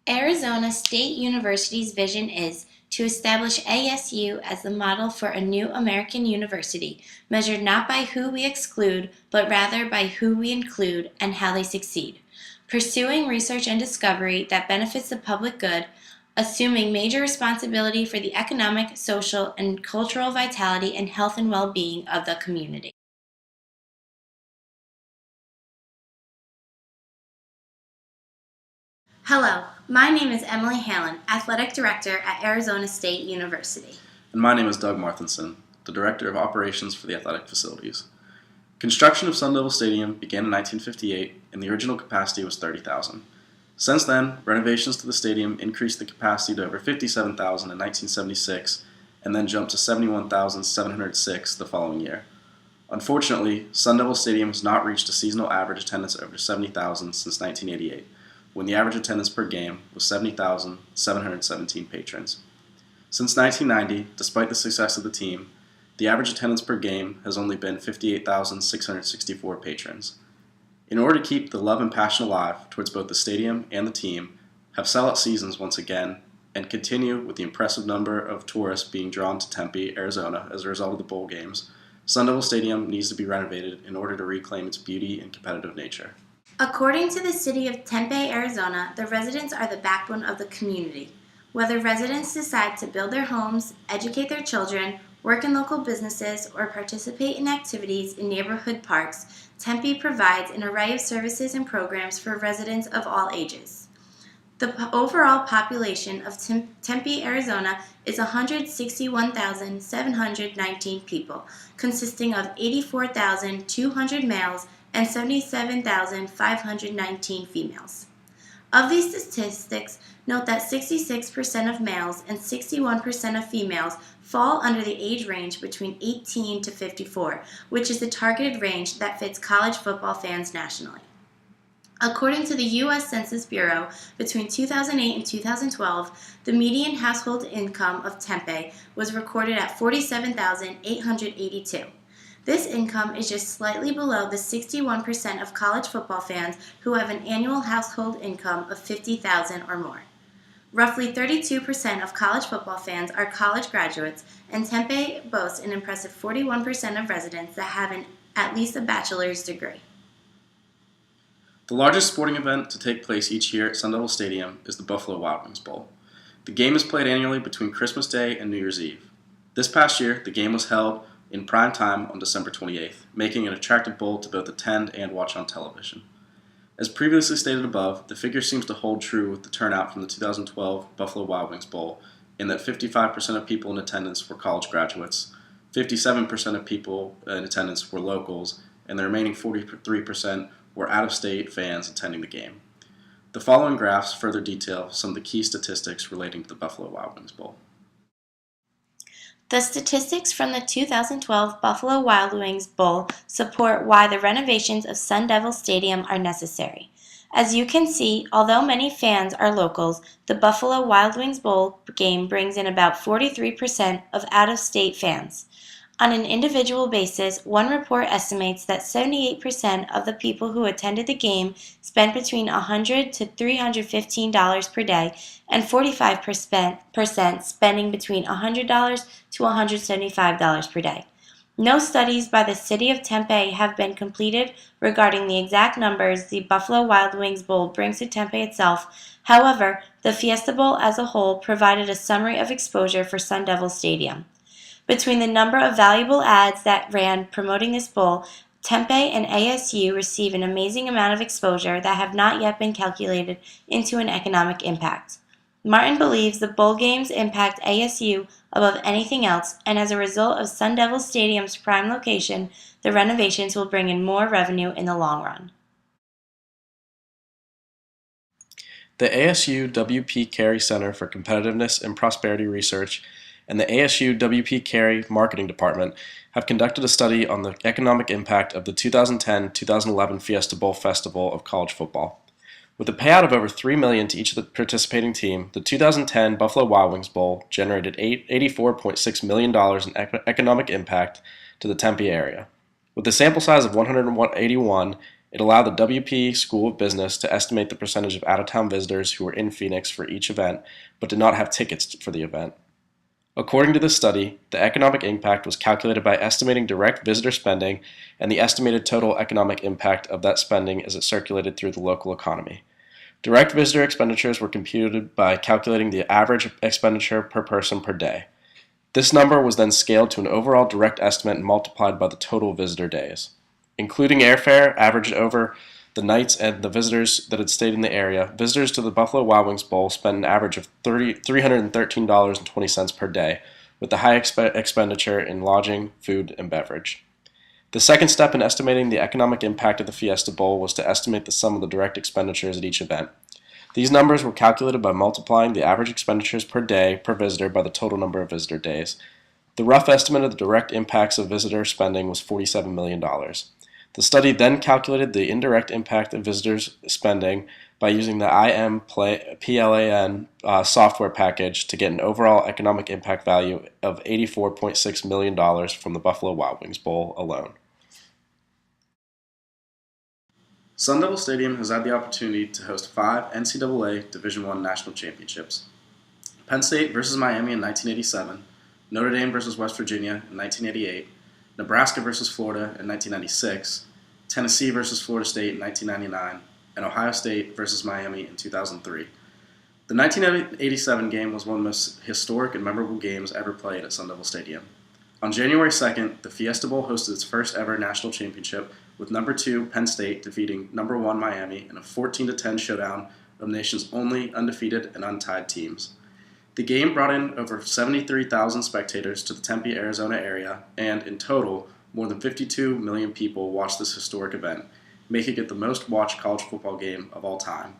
Arizona State University's vision is to establish ASU as the model for a new American university, measured not by who we exclude, but rather by who we include and how they succeed. Pursuing research and discovery that benefits the public good, assuming major responsibility for the economic, social, and cultural vitality and health and well-being of the community. Hello, my name is Emily Haelen, Athletic Director at Arizona State University. And my name is Doug Marthinsen, the Director of Operations for the Athletic Facilities. Construction of Sun Devil Stadium began in 1958, and the original capacity was 30,000. Since then, renovations to the stadium increased the capacity to over 57,000 in 1976, and then jumped to 71,706 the following year. Unfortunately, Sun Devil Stadium has not reached a seasonal average attendance over 70,000 since 1988, when the average attendance per game was 70,717 patrons. Since 1990, despite the success of the team, the average attendance per game has only been 58,664 patrons. In order to keep the love and passion alive towards both the stadium and the team, have sellout seasons once again, and continue with the impressive number of tourists being drawn to Tempe, Arizona as a result of the bowl games, Sun Devil Stadium needs to be renovated in order to reclaim its beauty and competitive nature. According to the city of Tempe, Arizona, the residents are the backbone of the community. Whether residents decide to build their homes, educate their children, work in local businesses, or participate in activities in neighborhood parks, Tempe provides an array of services and programs for residents of all ages. The overall population of Tempe, Arizona is 161,719 people, consisting of 84,200 males and 77,519 females. Of these statistics, note that 66% of males and 61% of females fall under the age range between 18 to 54, which is the targeted range that fits college football fans nationally. According to the U.S. Census Bureau, between 2008 and 2012, the median household income of Tempe was recorded at $47,882. This income is just slightly below the 61% of college football fans who have an annual household income of $50,000 or more. Roughly 32% of college football fans are college graduates, and Tempe boasts an impressive 41% of residents that have at least a bachelor's degree. The largest sporting event to take place each year at Sun Devil Stadium is the Buffalo Wild Wings Bowl. The game is played annually between Christmas Day and New Year's Eve. This past year, the game was held in prime time on December 28th, making an attractive bowl to both attend and watch on television. As previously stated above, the figure seems to hold true with the turnout from the 2012 Buffalo Wild Wings Bowl, in that 55% of people in attendance were college graduates, 57% of people in attendance were locals, and the remaining 43% were out-of-state fans attending the game. The following graphs further detail some of the key statistics relating to the Buffalo Wild Wings Bowl. The statistics from the 2012 Buffalo Wild Wings Bowl support why the renovations of Sun Devil Stadium are necessary. As you can see, although many fans are locals, the Buffalo Wild Wings Bowl game brings in about 43% of out-of-state fans. On an individual basis, one report estimates that 78% of the people who attended the game spent between $100 to $315 per day, and 45% spending between $100 to $175 per day. No studies by the City of Tempe have been completed regarding the exact numbers the Buffalo Wild Wings Bowl brings to Tempe itself. However, the Fiesta Bowl as a whole provided a summary of exposure for Sun Devil Stadium. Between the number of valuable ads that ran promoting this bowl, Tempe and ASU receive an amazing amount of exposure that have not yet been calculated into an economic impact. Martin believes the bowl games impact ASU above anything else, and as a result of Sun Devil Stadium's prime location, the renovations will bring in more revenue in the long run. The ASU WP Carey Center for Competitiveness and Prosperity Research and the ASU WP Carey Marketing Department have conducted a study on the economic impact of the 2010-2011 Fiesta Bowl Festival of college football. With a payout of over $3 million to each of the participating team, the 2010 Buffalo Wild Wings Bowl generated $84.6 million in economic impact to the Tempe area. With a sample size of 181 It allowed the WP School of Business to estimate the percentage of out-of-town visitors who were in Phoenix for each event, but did not have tickets for the event. According to this study, the economic impact was calculated by estimating direct visitor spending and the estimated total economic impact of that spending as it circulated through the local economy. Direct visitor expenditures were computed by calculating the average expenditure per person per day. This number was then scaled to an overall direct estimate and multiplied by the total visitor days. Including airfare averaged over the nights and the visitors that had stayed in the area, visitors to the Buffalo Wild Wings Bowl spent an average of $313.20 per day, with the high expenditure in lodging, food, and beverage. The second step in estimating the economic impact of the Fiesta Bowl was to estimate the sum of the direct expenditures at each event. These numbers were calculated by multiplying the average expenditures per day per visitor by the total number of visitor days. The rough estimate of the direct impacts of visitor spending was $47 million. The study then calculated the indirect impact of visitors' spending by using the IMPLAN software package to get an overall economic impact value of $84.6 million from the Buffalo Wild Wings Bowl alone. Sun Devil Stadium has had the opportunity to host 5 NCAA Division I national championships. Penn State versus Miami in 1987, Notre Dame versus West Virginia in 1988, Nebraska versus Florida in 1996, Tennessee versus Florida State in 1999, and Ohio State versus Miami in 2003. The 1987 game was one of the most historic and memorable games ever played at Sun Devil Stadium. On January 2nd, the Fiesta Bowl hosted its first ever national championship, with number 2 Penn State defeating number 1 Miami in a 14-10 showdown of the nation's only undefeated and untied teams. The game brought in over 73,000 spectators to the Tempe, Arizona area, and in total, more than 52 million people watched this historic event, making it the most watched college football game of all time.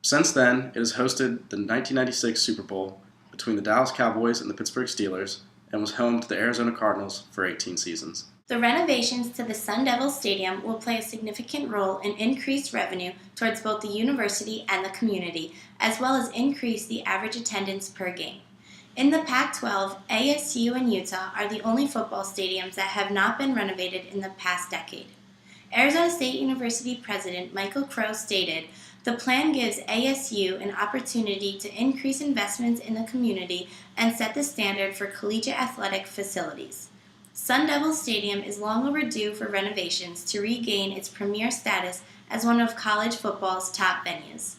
Since then, it has hosted the 1996 Super Bowl between the Dallas Cowboys and the Pittsburgh Steelers, and was home to the Arizona Cardinals for 18 seasons. The renovations to the Sun Devil Stadium will play a significant role in increased revenue towards both the university and the community, as well as increase the average attendance per game. In the Pac-12, ASU and Utah are the only football stadiums that have not been renovated in the past decade. Arizona State University President Michael Crow stated, "The plan gives ASU an opportunity to increase investments in the community and set the standard for collegiate athletic facilities." Sun Devil Stadium is long overdue for renovations to regain its premier status as one of college football's top venues.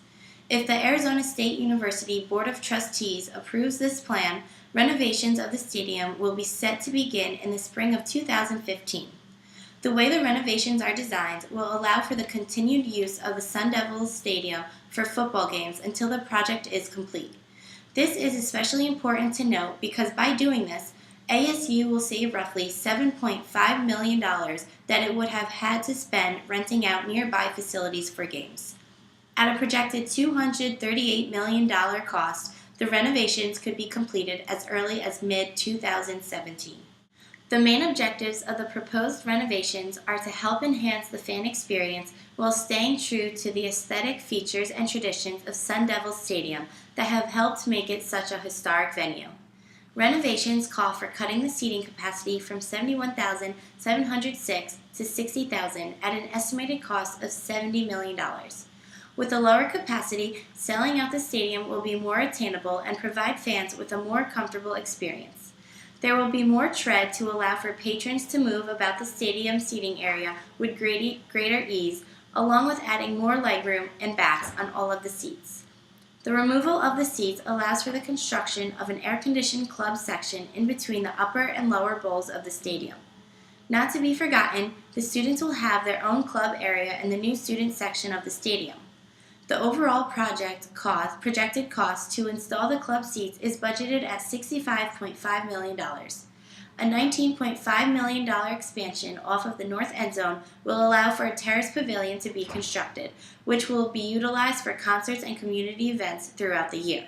If the Arizona State University Board of Trustees approves this plan, renovations of the stadium will be set to begin in the spring of 2015. The way the renovations are designed will allow for the continued use of the Sun Devils Stadium for football games until the project is complete. This is especially important to note because by doing this, ASU will save roughly $7.5 million that it would have had to spend renting out nearby facilities for games. At a projected $238 million cost, the renovations could be completed as early as mid-2017. The main objectives of the proposed renovations are to help enhance the fan experience while staying true to the aesthetic features and traditions of Sun Devil Stadium that have helped make it such a historic venue. Renovations call for cutting the seating capacity from 71,706 to 60,000 at an estimated cost of $70 million. With a lower capacity, selling out the stadium will be more attainable and provide fans with a more comfortable experience. There will be more tread to allow for patrons to move about the stadium seating area with greater ease, along with adding more legroom and backs on all of the seats. The removal of the seats allows for the construction of an air-conditioned club section in between the upper and lower bowls of the stadium. Not to be forgotten, the students will have their own club area in the new student section of the stadium. The overall projected cost to install the club seats is budgeted at $65.5 million. A $19.5 million expansion off of the north end zone will allow for a terrace pavilion to be constructed, which will be utilized for concerts and community events throughout the year.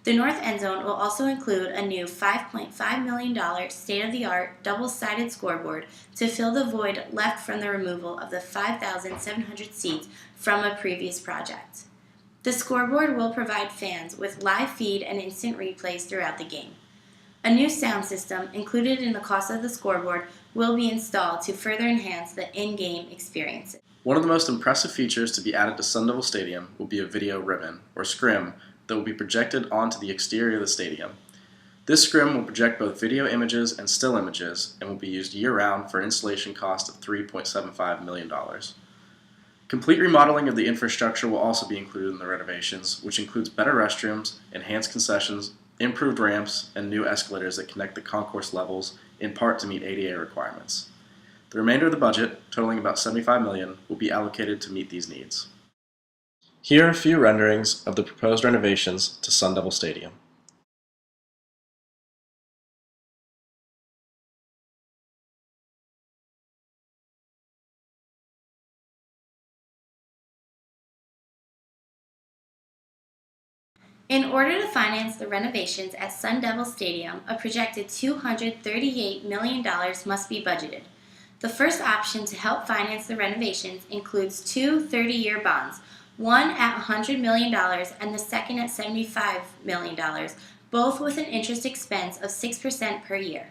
The north end zone will also include a new $5.5 million state-of-the-art double-sided scoreboard to fill the void left from the removal of the 5,700 seats from a previous project. The scoreboard will provide fans with live feed and instant replays throughout the game. A new sound system included in the cost of the scoreboard will be installed to further enhance the in-game experience. One of the most impressive features to be added to Sun Devil Stadium will be a video ribbon, or scrim, that will be projected onto the exterior of the stadium. This scrim will project both video images and still images and will be used year-round for an installation cost of $3.75 million. Complete remodeling of the infrastructure will also be included in the renovations, which includes better restrooms, enhanced concessions, improved ramps, and new escalators that connect the concourse levels, in part to meet ADA requirements. The remainder of the budget, totaling about $75 million, will be allocated to meet these needs. Here are a few renderings of the proposed renovations to Sun Devil Stadium. In order to finance the renovations at Sun Devil Stadium, a projected $238 million must be budgeted. The first option to help finance the renovations includes two 30-year bonds, one at $100 million and the second at $75 million, both with an interest expense of 6% per year.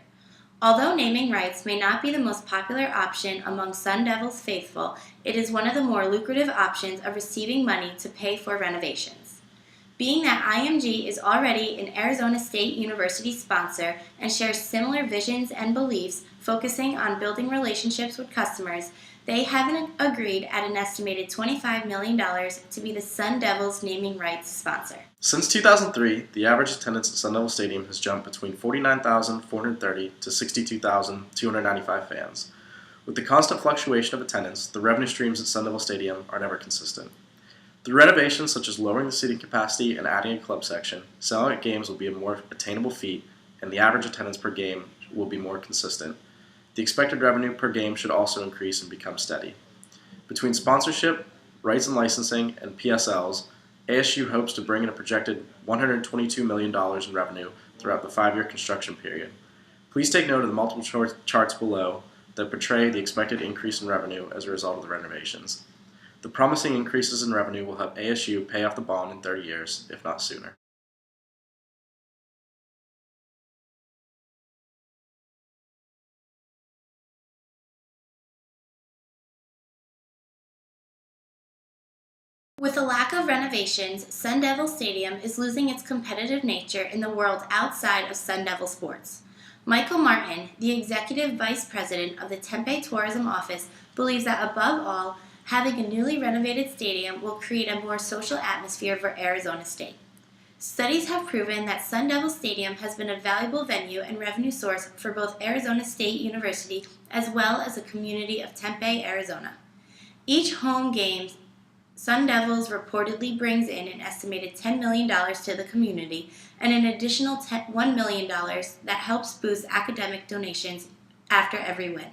Although naming rights may not be the most popular option among Sun Devils faithful, it is one of the more lucrative options of receiving money to pay for renovations. Being that IMG is already an Arizona State University sponsor and shares similar visions and beliefs focusing on building relationships with customers, they have agreed at an estimated $25 million to be the Sun Devils naming rights sponsor. Since 2003, the average attendance at Sun Devil Stadium has jumped between 49,430 to 62,295 fans. With the constant fluctuation of attendance, the revenue streams at Sun Devil Stadium are never consistent. Through renovations such as lowering the seating capacity and adding a club section, selling out games will be a more attainable feat, and the average attendance per game will be more consistent. The expected revenue per game should also increase and become steady. Between sponsorship, rights and licensing, and PSLs, ASU hopes to bring in a projected $122 million in revenue throughout the 5-year construction period. Please take note of the multiple charts below that portray the expected increase in revenue as a result of the renovations. The promising increases in revenue will help ASU pay off the bond in 30 years, if not sooner. With a lack of renovations, Sun Devil Stadium is losing its competitive nature in the world outside of Sun Devil sports. Michael Martin, the executive vice president of the Tempe Tourism Office, believes that above all, having a newly renovated stadium will create a more social atmosphere for Arizona State. Studies have proven that Sun Devil Stadium has been a valuable venue and revenue source for both Arizona State University as well as the community of Tempe, Arizona. Each home game, Sun Devils reportedly brings in an estimated $10 million to the community and an additional $1 million that helps boost academic donations after every win.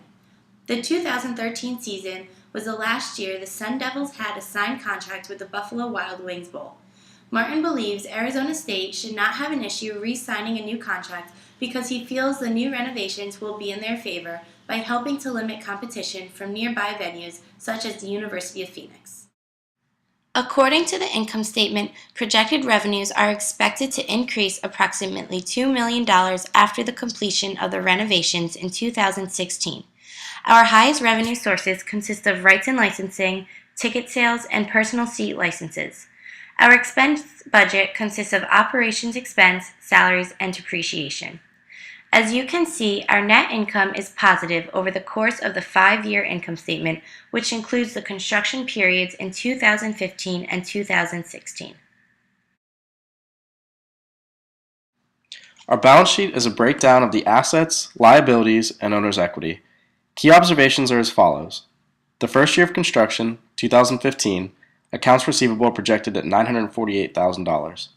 The 2013 season was the last year the Sun Devils had a signed contract with the Buffalo Wild Wings Bowl. Martin believes Arizona State should not have an issue re-signing a new contract because he feels the new renovations will be in their favor by helping to limit competition from nearby venues such as the University of Phoenix. According to the income statement, projected revenues are expected to increase approximately $2 million after the completion of the renovations in 2016. Our highest revenue sources consist of rights and licensing, ticket sales, and personal seat licenses. Our expense budget consists of operations expense, salaries, and depreciation. As you can see, our net income is positive over the course of the 5-year income statement, which includes the construction periods in 2015 and 2016. Our balance sheet is a breakdown of the assets, liabilities, and owner's equity. Key observations are as follows. The first year of construction, 2015, accounts receivable are projected at $948,000.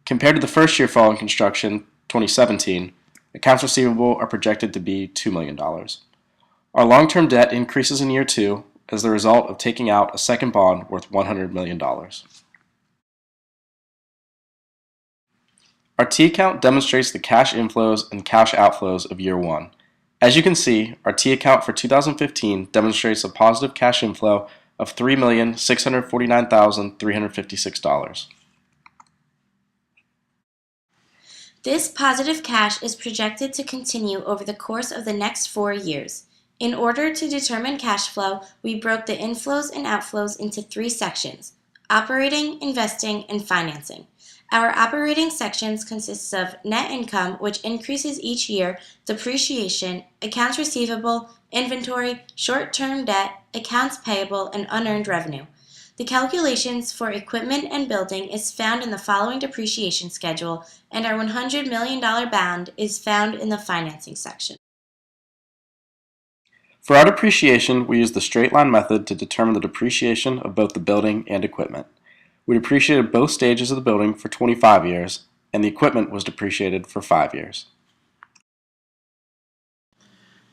Compared to the first year following construction, 2017, accounts receivable are projected to be $2 million. Our long-term debt increases in year 2 as the result of taking out a second bond worth $100 million. Our T account demonstrates the cash inflows and cash outflows of year 1. As you can see, our T account for 2015 demonstrates a positive cash inflow of $3,649,356. This positive cash is projected to continue over the course of the next 4 years. In order to determine cash flow, we broke the inflows and outflows into 3 sections: operating, investing, and financing. Our operating sections consists of net income, which increases each year, depreciation, accounts receivable, inventory, short-term debt, accounts payable, and unearned revenue. The calculations for equipment and building is found in the following depreciation schedule, and our $100 million bond is found in the financing section. For our depreciation, we use the straight line method to determine the depreciation of both the building and equipment. We depreciated both stages of the building for 25 years, and the equipment was depreciated for 5 years.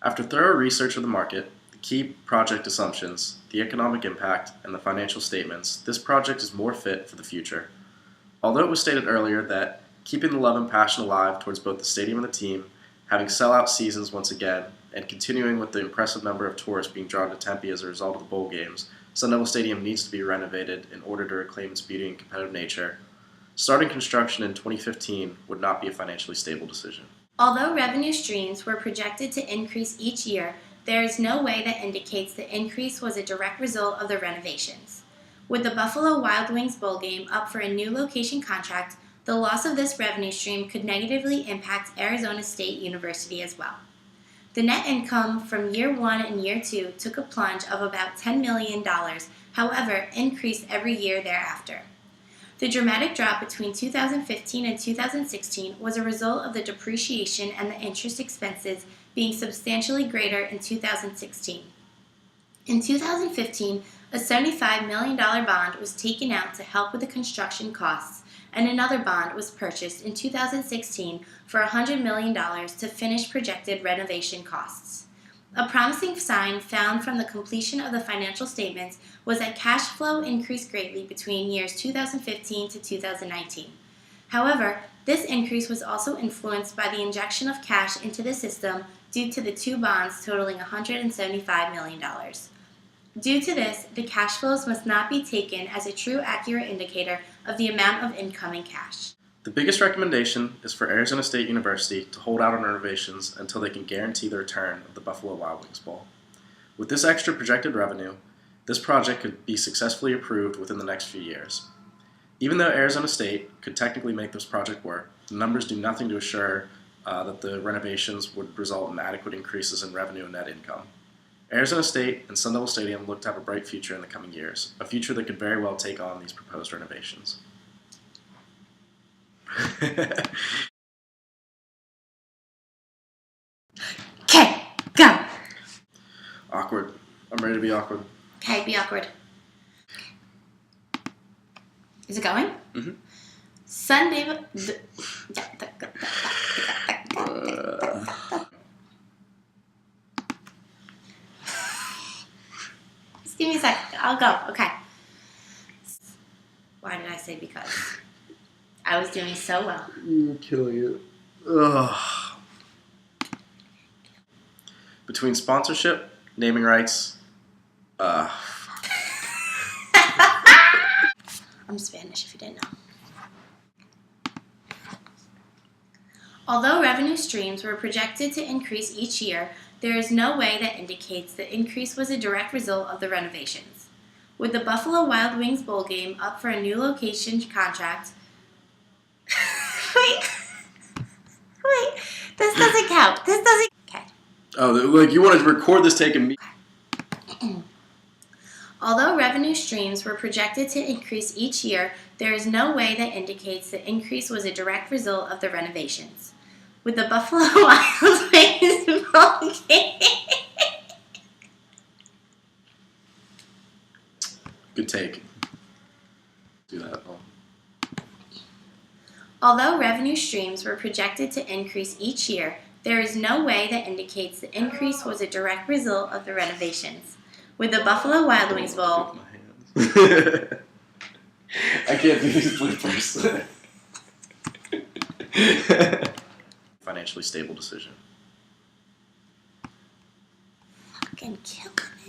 After thorough research of the market, the key project assumptions, the economic impact, and the financial statements, this project is more fit for the future. Although it was stated earlier that keeping the love and passion alive towards both the stadium and the team, having sellout seasons once again, and continuing with the impressive number of tourists being drawn to Tempe as a result of the bowl games, Sun Devil Stadium needs to be renovated in order to reclaim its beauty and competitive nature. Starting construction in 2015 would not be a financially stable decision. Although revenue streams were projected to increase each year, there is no way that indicates the increase was a direct result of the renovations. With the Buffalo Wild Wings bowl game up for a new location contract, the loss of this revenue stream could negatively impact Arizona State University as well. The net income from year 1 and year 2 took a plunge of about $10 million, however, increased every year thereafter. The dramatic drop between 2015 and 2016 was a result of the depreciation and the interest expenses being substantially greater in 2016. In 2015, a $75 million bond was taken out to help with the construction costs, and another bond was purchased in 2016 for $100 million to finish projected renovation costs. A promising sign found from the completion of the financial statements was that cash flow increased greatly between years 2015 to 2019. However, this increase was also influenced by the injection of cash into the system due to the 2 bonds totaling $175 million. Due to this, the cash flows must not be taken as a true accurate indicator of the amount of incoming cash. The biggest recommendation is for Arizona State University to hold out on renovations until they can guarantee the return of the Buffalo Wild Wings Bowl. With this extra projected revenue, this project could be successfully approved within the next few years. Even though Arizona State could technically make this project work, the numbers do nothing to assure that the renovations would result in adequate increases in revenue and net income. Arizona State and Sun Devil Stadium look to have a bright future in the coming years, a future that could very well take on these proposed renovations. Okay, go! Awkward. I'm ready to be awkward. Okay, be awkward. Is it going? Mm-hmm. Sunday. Just give me a second. I'll go. Okay. Why did I say because? I was doing so well. You're killing it. Ugh. Between sponsorship, naming rights, I'm Spanish, if you didn't know. Although revenue streams were projected to increase each year, there is no way that indicates the increase was a direct result of the renovations. With the Buffalo Wild Wings bowl game up for a new location contract... Wait, this doesn't count. This doesn't... Okay. Oh, like you want to record this taking me? Although revenue streams were projected to increase each year, there is no way that indicates the increase was a direct result of the renovations. With the Buffalo Wild Wings bowl game... Good take. Do that. Although revenue streams were projected to increase each year, there is no way that indicates the increase was a direct result of the renovations. With the Buffalo Wild Wings Bowl... I can't do these bloopers. Financially stable decision. Fucking kill me.